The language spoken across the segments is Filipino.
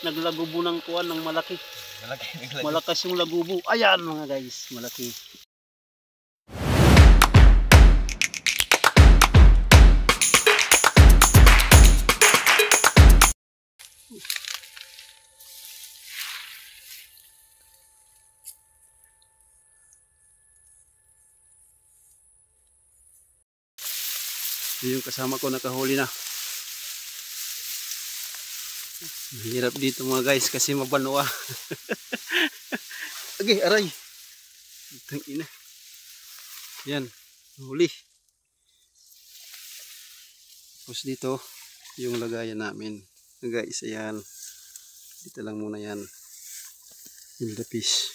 naglagubo ng kuwan ng malaki. Malaki. Malakas yung lagubo. Ayan mga guys, malaki. Yung kasama ko nakahuli na. Mahirap dito mga guys kasi mabanwa. Okay, aray. Itang ina. Yan, huli. Tapos dito, yung lagayan namin. Guys, ayan. Dito lang muna yan. Yung the fish.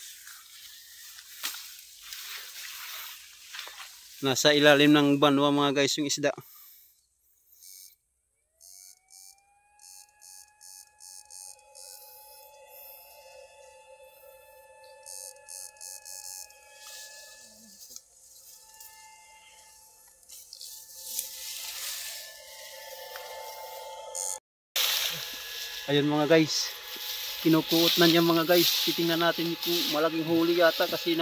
Nasa ilalim ng banwa mga guys yung isda. Ayun mga guys, kinukuot na niya mga guys. Titingnan natin kung malaking huli yata kasi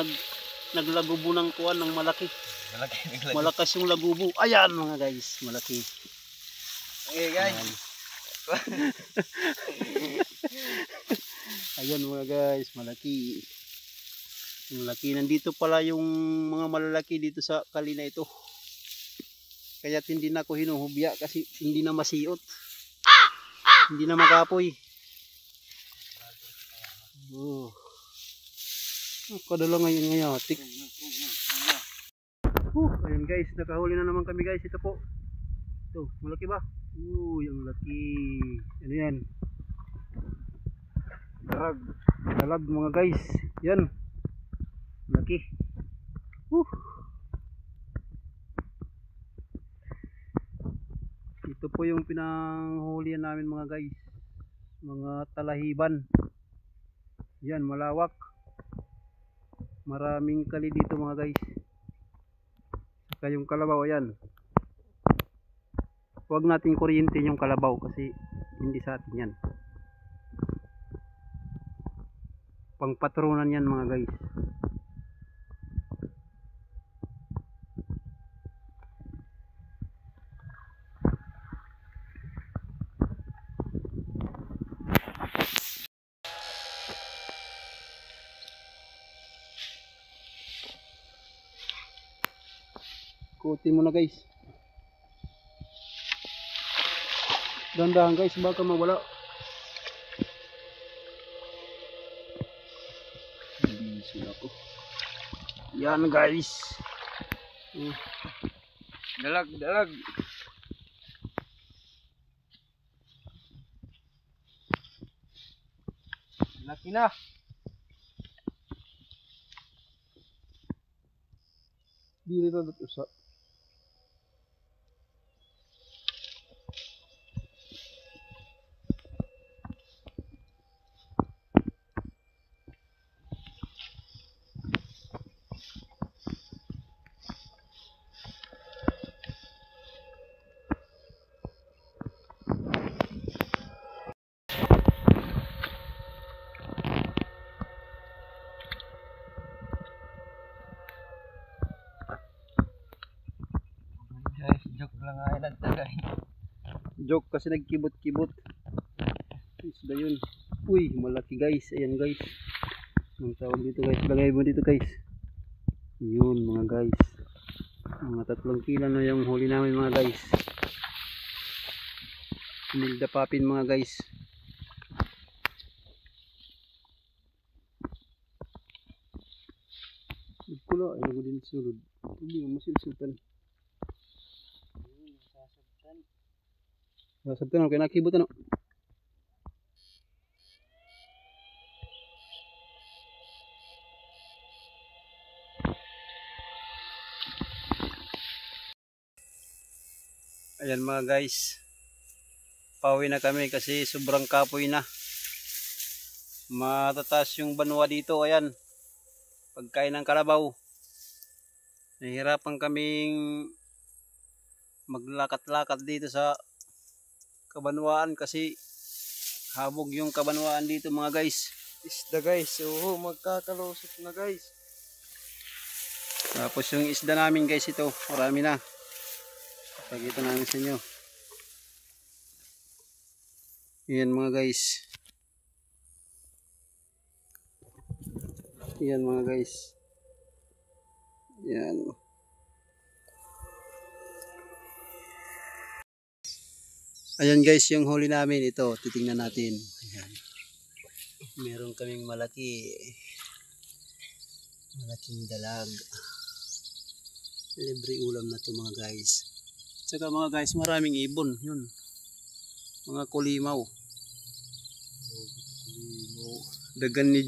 naglagubo ng kuwan ng malaki. Malakas yung lagubo. Ayan mga guys, malaki. Okay guys. Ayan mga guys, malaki. Yung laki, nandito pala yung mga malalaki dito sa kalina ito. Kaya hindi na ako hinuhubya kasi hindi na masiot. Hindi na makapoy. Oh. Kadala ngayon. Ayun guys, nakahuli na naman kami guys. Ito po. Ito, malaki ba? Yung laki. Ano yan? Dalag mga guys. Yan. Laki. Ito po yung pinanghulihan namin mga guys. Mga talahiban. Yan, malawak. Maraming kali dito mga guys. Saka yung kalabaw, yan. Huwag natin kuryente yung kalabaw kasi hindi sa atin yan. Pangpatronan yan mga guys. Kutin mo na guys. Dandahan guys, baka mawala. Yan guys. Dalag. Laki na. Dili na usa. Joke lang ay nagtagay. Joke kasi nagkibot-kibot. Isda yun. Uy, malaki guys. Ayan guys. Ang tawag dito guys. Lagay mo dito guys. Yun mga guys. Mga 3 kilo na yung huli namin mga guys. Nildapapin mga guys. Pula, ayaw ko din sulod. Hindi mo masilsutan. Sasabtan ako kaya nakibot ano. Ayan mga guys. Pauwi na kami kasi sobrang kapoy na. Matataas yung banwa dito. Ayan. Pagkain ng kalabaw. Nahihirapan kaming maglakat-lakat dito sa kabanwaan kasi Habog yung kabanwaan dito mga guys. Isda guys. Oo, magkakalusot na guys. Tapos yung isda namin guys ito, marami na. Pakita namin sa inyo. Yan mga guys. Yan mga guys. Yan. Ayan guys, yung huli namin ito, titingnan natin. Ayan. Meron kaming malaking dalag. Libre ulam na to mga guys. Tsaka mga guys, maraming ibon. Yun. Mga kulimaw. Dagan ni